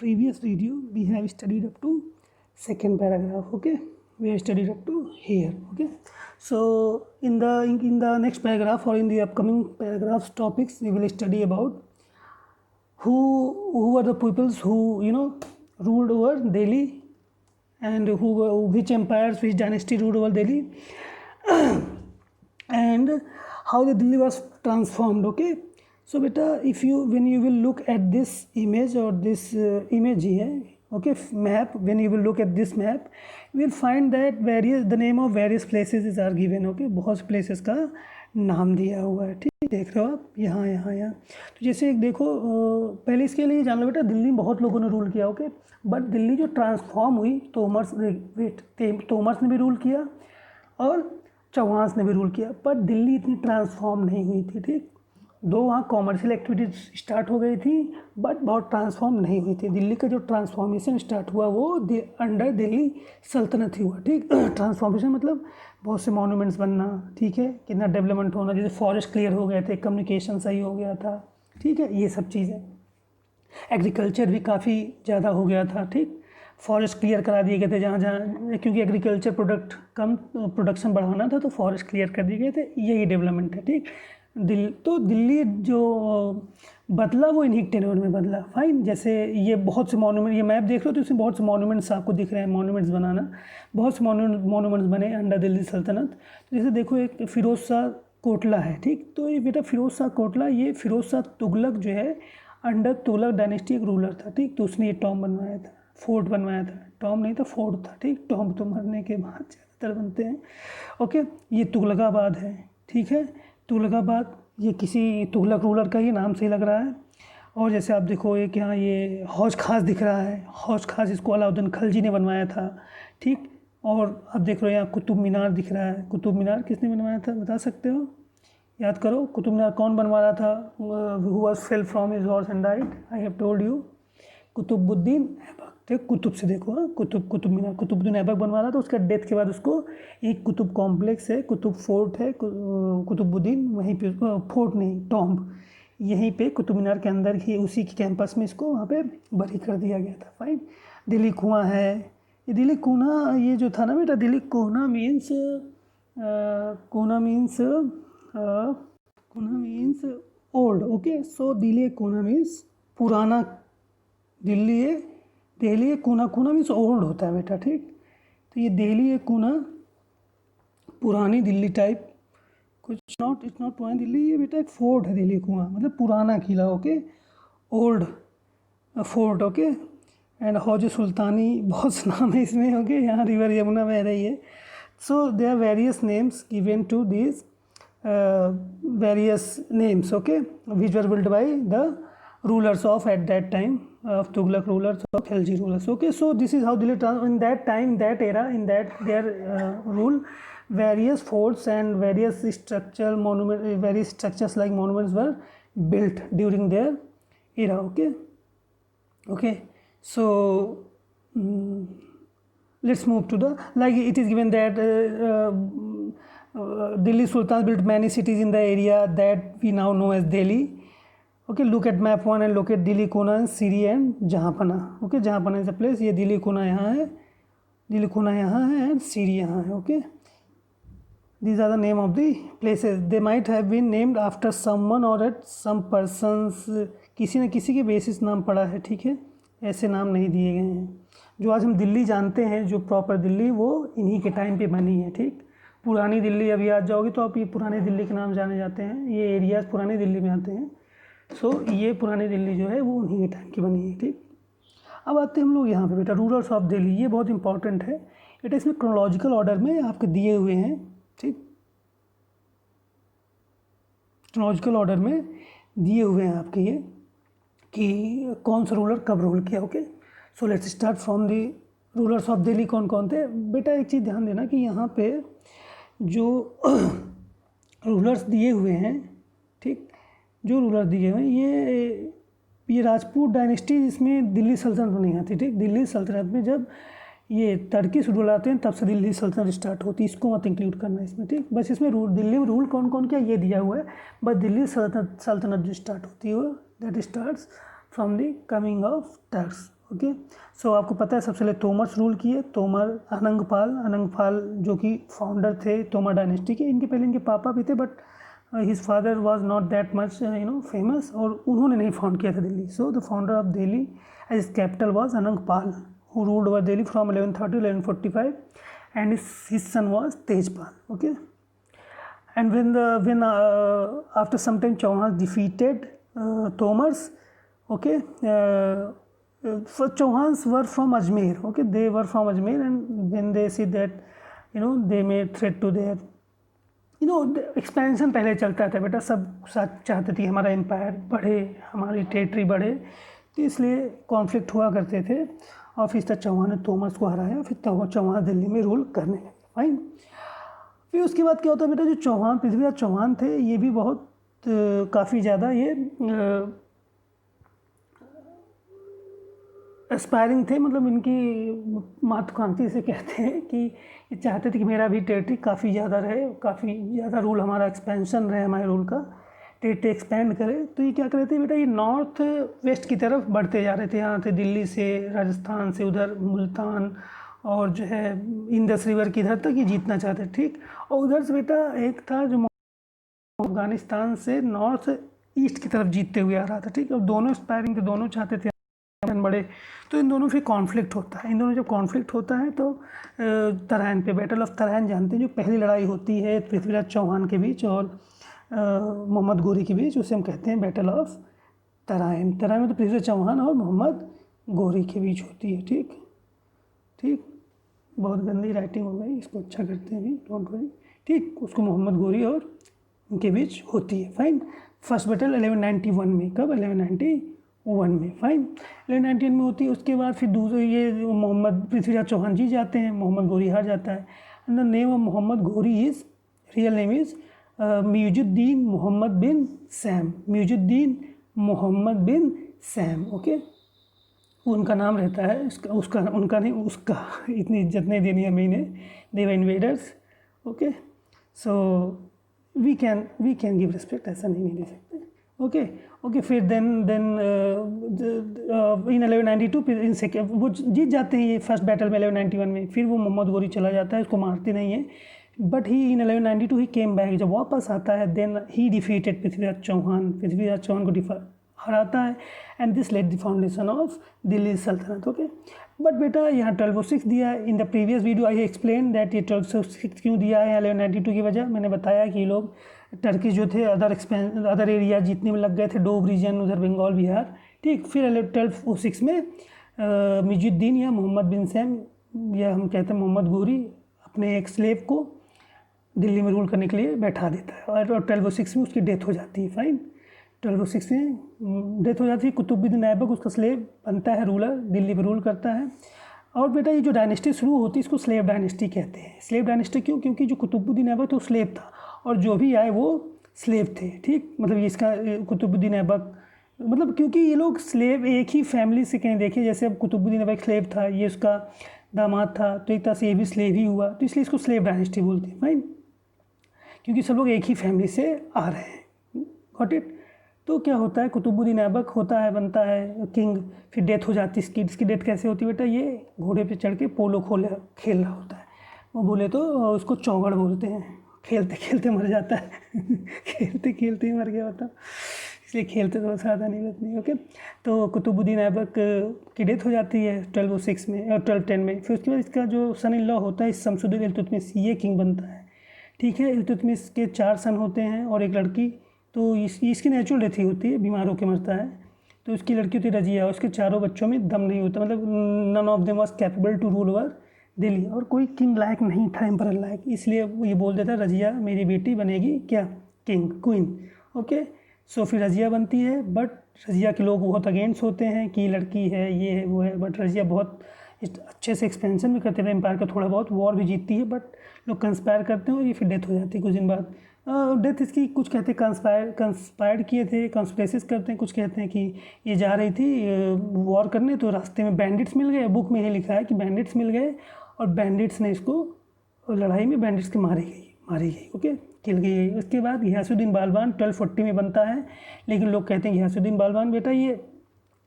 previous video we have studied up to second paragraph. Okay, we have studied up to here. Okay, so in the next paragraph or in the upcoming paragraphs topics we will study about who are the peoples who ruled over Delhi, and which empires, which dynasty ruled over Delhi and how the Delhi was transformed. Okay, so beta, when you will look at this image or this image here, okay, map, when you will look at this map, you will find that the name of various places are given. Okay, बहुत से places का नाम दिया हुआ है. ठीक, देख रहे हो आप यहाँ यहाँ यहाँ. तो जैसे एक देखो, पहले इसके लिए जान लो बेटा, दिल्ली में बहुत लोगों ने रूल किया. ओके, बट दिल्ली जो ट्रांसफॉर्म हुई, तोमर्स ने भी रूल किया और चौहान ने भी रूल किया, पर दिल्ली इतनी ट्रांसफॉर्म नहीं हुई थी. ठीक, दो वहाँ कॉमर्शियल एक्टिविटीज स्टार्ट हो गई थी बट बहुत ट्रांसफॉर्म नहीं हुई थी. दिल्ली का जो ट्रांसफॉर्मेशन स्टार्ट हुआ वो अंडर दिल्ली सल्तनत ही हुआ. ठीक, ट्रांसफॉर्मेशन मतलब बहुत से मॉन्यूमेंट्स बनना. ठीक है, कितना डेवलपमेंट होना, जैसे फॉरेस्ट क्लियर हो गए थे, कम्युनिकेशन सही हो गया था. ठीक है, ये सब चीज़ें. एग्रीकल्चर भी काफ़ी ज़्यादा हो गया था. ठीक, फॉरेस्ट क्लियर करा दिए गए थे जहाँ जहाँ, क्योंकि एग्रीकल्चर प्रोडक्शन बढ़ाना था तो फॉरेस्ट क्लियर कर दिए गए थे. यही डेवलपमेंट है. ठीक, दिल्ली जो बदला वो इन्हीं टेन्योर में बदला. फाइन, जैसे ये बहुत से मॉन्यूमेंट, ये मैप देख रहे हो तो इसमें बहुत से मॉन्यूमेंट्स आपको दिख रहे हैं. मॉन्यूमेंट्स बनाना, बहुत से मॉन्यूमेंट्स बने अंडर दिल्ली सल्तनत. तो जैसे देखो, एक फिरोज शाह कोटला है. ठीक, तो ये बेटा फिरोज शाह कोटला, ये फिरोज शाह तुगलक जो है, अंडर तुगलक डायनेस्टी एक रूलर था. ठीक, तो उसने ये टॉम बनवाया था, फोर्ट बनवाया था. टॉम नहीं था, फोर्ट था. ठीक, टॉम तो मरने के बाद ज़्यादातर बनते हैं. ओके, ये तुगलकाबाद है. ठीक है, तुगलकाबाद ये किसी तुगलक रूलर का ही नाम से लग रहा है. और जैसे आप देखो, एक यहाँ ये हौज खास दिख रहा है. हौज खास इसको अलाउद्दीन खलजी ने बनवाया था. ठीक, और आप देख रहे हो यहाँ कुतुब मीनार दिख रहा है. कुतुब मीनार किसने बनवाया था, बता सकते हो? याद करो, कुतुब मीनार कौन बनवा रहा था? Who was fell from his horse and died, I have told you, Qutubuddin Aibak. देखो कुतुब से देखो, हाँ, कुतुब मीनार कुतुबुद्दीन ऐबक बनवा रहा था. उसका डेथ के बाद उसको एक कुतुब कॉम्प्लेक्स है, कुतुब फोर्ट है, कुतुबुद्दीन, वहीं पे फोर्ट नहीं, टॉम्ब, यहीं पे कुतुब मीनार के अंदर ही उसी के कैंपस में इसको वहाँ पे बरी कर दिया गया था. फाइन, दिल्ली कुआं है. ये दिल्ली कोना, ये जो था ना बेटा, दिल्ली कोना मीन्स ओल्ड. ओके, सो दिल्ली कोना मीन्स पुराना. दिल्ली कोना मीन्स ओल्ड होता है बेटा. ठीक, तो ये दिल्ली कोना पुरानी दिल्ली टाइप कुछ, इट्स नॉट पुरानी दिल्ली. ये बेटा एक फोर्ट है, दिल्ली कुआं मतलब पुराना किला. Okay, old fort. Okay, and Hauz Sultani, बहुत से नाम है इसमें. ओके, यहाँ रिवर यमुना बह रही है. So they are various names given to this various names, okay, which were built by the rulers of at that time of Tughlaq rulers or Khalji rulers. Okay, so this is how Delhi in that time, that era, in that their rule, various forts and various structures like monuments were built during their era. Okay, so let's move to the, like it is given that Delhi Sultan built many cities in the area that we now know as Delhi. Okay, look at map 1 and locate Delhi Kona, Siri and Jahanpana. Okay, Jahanpana is a place. ये दिल्ली कोना यहाँ है, दिल्ली कोना यहाँ है and Siri यहाँ है. Okay, these are the name of the places. They might have been named after someone or at some persons. किसी न किसी के बेसिस नाम पड़ा है. ठीक है, ऐसे नाम नहीं दिए गए हैं. जो आज हम दिल्ली जानते हैं, जो प्रॉपर दिल्ली, वो इन्हीं के टाइम पे बनी है. ठीक, पुरानी दिल्ली अभी आ जाओगे तो आप ये पुरानी दिल्ली के नाम जाने जाते हैं. ये एरियाज पुरानी दिल्ली में आते हैं. सो ये पुरानी दिल्ली जो है वो उन्हीं के टाइम की बनी है. ठीक, अब आते हैं हम लोग यहाँ पे बेटा, रूलर्स ऑफ दिल्ली. ये बहुत इंपॉर्टेंट है बेटा, इसमें क्रोनोलॉजिकल ऑर्डर में आपके दिए हुए हैं. ठीक, क्रोनोलॉजिकल ऑर्डर में दिए हुए हैं आपके ये कि कौन सा रूलर कब रूल किया. Okay, so let's start from the rulers of Delhi. कौन कौन थे बेटा? एक चीज़ ध्यान देना कि यहाँ पे जो रूलर्स दिए हुए हैं, ठीक, जो रूलर दिए हुए हैं, ये राजपूत डायनेस्टी, इसमें दिल्ली सल्तनत नहीं आती. ठीक, दिल्ली सल्तनत में जब ये टर्किश रूल आते हैं तब से दिल्ली सल्तनत स्टार्ट होती है. इसको मत इंक्लूड करना इसमें. ठीक, बस इसमें दिल्ली में रूल कौन कौन किया ये दिया हुआ है. बस दिल्ली सल्तनत जो स्टार्ट होती है that starts from the coming of Turks. Okay. So आपको पता है सबसे पहले तोमर्स रूल किए, तोमर अनंगपाल जो कि फाउंडर थे तोमर डायनेस्टी के। इनके पहले इनके पापा भी थे, but his father was not that much famous, और उन्होंने नहीं फाउंड किया था Delhi. So the founder of Delhi as capital was Anangpal, who ruled over Delhi from 1130 to 1145, and his son was Tejpal. Okay, and when after some time Chauhans defeated Tomars. Okay, first Chauhans were from Ajmer. Okay, they were from Ajmer, and when they see that they made threat to their expansion पहले चलता था बेटा, सब चाहते थे हमारा empire बढ़े, हमारी टेरिटरी बढ़े, तो इसलिए कॉन्फ्लिक्ट हुआ करते थे। और फिर तक चौहान ने तोमर्स को हराया, फिर चौहान दिल्ली में रूल करने लगे। फाइन। फिर उसके बाद क्या होता है बेटा, जो चौहान पृथ्वीराज चौहान थे ये भी बहुत काफ़ी ज़्यादा ये एस्पायरिंग थे, मतलब इनकी महत्वाकांक्षी से कहते हैं कि ये चाहते थे कि मेरा भी टेरिटरी काफ़ी ज़्यादा रहे, काफ़ी ज़्यादा रूल, हमारा एक्सपेंशन रहे, हमारे रूल का टेरिटरी एक्सपेंड करे। तो ये क्या कर रहे थे बेटा, ये नॉर्थ वेस्ट की तरफ बढ़ते जा रहे थे। यहाँ थे दिल्ली से, राजस्थान से, उधर मुल्तान और जो है इंदस रिवर की इधर तक ये जीतना चाहते, ठीक। और उधर से बेटा एक था जो अफगानिस्तान से नॉर्थ ईस्ट की तरफ जीतते हुए आ रहा था, ठीक। और दोनों एस्पायरिंग थे, दोनों चाहते थे बड़े। तो इन दोनों फिर कॉन्फ्लिक्ट होता है। इन दोनों जब कॉन्फ्लिक्ट होता है तो तराइन पे, बैटल ऑफ तराइन जानते हैं, जो पहली लड़ाई होती है पृथ्वीराज चौहान के बीच और मोहम्मद गोरी के बीच, उसे हम कहते हैं बैटल ऑफ तराइन। तराइन में तो पृथ्वीराज चौहान और मोहम्मद गोरी के बीच होती है, ठीक ठीक। बहुत गंदी राइटिंग हो गई, इसको अच्छा करते हैं अभी, डोंट वरी, ठीक। उसको मोहम्मद गोरी और उनके बीच होती है। फाइन। फर्स्ट बैटल 1191 में, कब? 1191 में। फाइन। 1191 में होती है। उसके बाद फिर दूसरे ये मोहम्मद पृथ्वीराज चौहान जी जाते हैं, मोहम्मद गोरी हार जाता है। And the name of Mohammad Ghori is, real name is म्यूजुद्दीन Mohammad bin Sam, म्यूजुद्दीन Mohammad bin Sam. Okay, उनका नाम रहता है, उसका उनका नहीं, उसका। इतनी इज्जत नहीं देनी है मैंने, they were invaders. Okay, so we can give respect, ऐसा नहीं दे सकते। Okay okay. फिर देन इन 1192 फिर इन सेकेंड वो जीत जाते हैं ये फर्स्ट बैटल में 1191 में। फिर वो मोहम्मद गोरी चला जाता है, उसको मारते नहीं है, but he in 1192 he came back. जब वापस आता है then he defeated Prithviraj Chauhan, Prithviraj Chauhan को हराता है, and this led the foundation of Delhi Sultanat. Okay, but बेटा यहाँ 1206 दिया है। In the previous video I explain that ये 1206 क्यों दिया है 1192 की वजह। मैंने बताया कि ये लोग टर्की जो थे अदर एरिया जीतने में लग गए थे, डोब रीजन, उधर बंगाल, बिहार, ठीक। फिर 1206 में म्यूजुद्दीन या मोहम्मद बिन सैम, या हम कहते हैं मोहम्मद गोरी, अपने एक स्लेव को दिल्ली में रूल करने के लिए बैठा देता है, और 1206 में उसकी डेथ हो जाती है। फाइन। 1206 में डेथ हो जाती है। कुतुबुद्दीन ऐबक उसका स्लेव बनता है, रूलर, दिल्ली पर रूल करता है। और बेटा ये जो डायनेस्टी शुरू होती है इसको स्लेव डायनेस्टी कहते हैं। स्लेव डायनेस्टी क्यों? क्योंकि जो कुतुबुद्दीन ऐबक था वो स्लेव था, और जो भी आए वो स्लेव थे, ठीक। मतलब ये इसका कुतुबुद्दीन ऐबक, मतलब क्योंकि ये लोग स्लेव एक ही फैमिली से कहीं देखे, जैसे अब कुतुबुद्दीन ऐबक स्लेव था, ये उसका दामाद था, तो एक तरह से ये भी स्लेव ही हुआ, तो इसलिए इसको स्लेव डायनेस्टी बोलते हैं। फाइन, क्योंकि सब लोग एक ही फैमिली से आ रहे हैं। Got it. तो क्या होता है, कुतुबुद्दीन ऐबक होता है, बनता है किंग, फिर डेथ हो जाती है इसकी डेथ कैसे होती है बेटा, ये घोड़े पे चढ़ के पोलो खेल रहा होता है, वो बोले तो उसको चौगड़ बोलते हैं, खेलते खेलते मर जाता है खेलते खेलते ही मर गया होता, इसलिए खेलते तो सावधानी बरतनी। ओके, तो कुतुबुद्दीन ऐबक की डेथ हो जाती है 1206 में और 1210 में। फिर उसके बाद इसका जो सन इन लॉ होता है शमसुद्दीन इल्तुतमिश, ये किंग बनता है, ठीक है। इल्तुतमिश के 4 सन होते हैं और एक लड़की, तो इसकी नेचुरल डेथ ही होती है, बीमार होकर मरता है। तो उसकी लड़की होती है रजिया, उसके चारों बच्चों में दम नहीं होता, मतलब none of them was capable to rule over Delhi, और कोई किंग लायक नहीं था, एम्परर लायक, इसलिए वो ये बोल देता रजिया मेरी बेटी बनेगी क्या, किंग, क्वीन। ओके, सो फिर रजिया बनती है, बट रजिया के लोग बहुत अगेंस्ट होते हैं कि लड़की है, ये है, वो है, बट रजिया बहुत अच्छे से एक्सपेंशन भी करते थे एम्पायर का, थोड़ा बहुत वॉर भी जीतती है, बट लोग कंस्पायर करते हैं और ये फिर डेथ हो जाती है कुछ दिन बाद। डेथ इसकी कुछ कहते हैं कंस्पायर्ड किए थे, कंस्पिरेसीज करते हैं, कुछ कहते हैं कि ये जा रही थी वॉर करने, तो रास्ते में बैंडिट्स मिल गए। बुक में ये लिखा है कि बैंडिट्स मिल गए और बैंडिट्स ने इसको लड़ाई में बैंडिट्स के मारी गई। ओके, किल गई। उसके बाद घियासुद्दीन बालबान 1240 में बनता है, लेकिन लोग कहते हैं घियासुद्दीन बालबान बेटा ये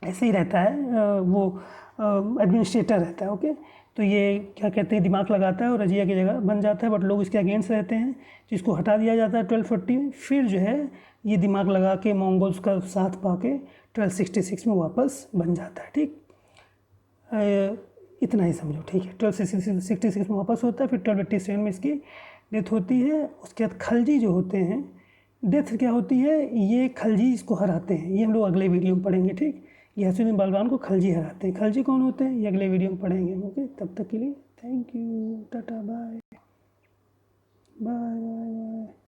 ऐसे ही रहता है, वो एडमिनिस्ट्रेटर रहता है। ओके, तो ये क्या कहते हैं, दिमाग लगाता है और रजिया की जगह बन जाता है, बट लोग इसके अगेंस्ट रहते हैं, तो इसको हटा दिया जाता है 1240 में। फिर जो है ये दिमाग लगा के मंगोल्स का साथ पाके 1266 में वापस बन जाता है। ठीक, इतना ही समझो। ठीक है, 1266 में वापस होता है, फिर 1287 में इसकी डेथ होती है। उसके बाद खलजी जो होते हैं, डेथ क्या होती है, ये खलजी इसको हराते हैं, ये हम लोग अगले वीडियो में पढ़ेंगे। ठीक, गयासुद्दीन बलबान को खलजी हराते हैं। खलजी कौन होते हैं, ये अगले वीडियो में पढ़ेंगे। ओके, तब तक के लिए thank you, tata, bye bye bye.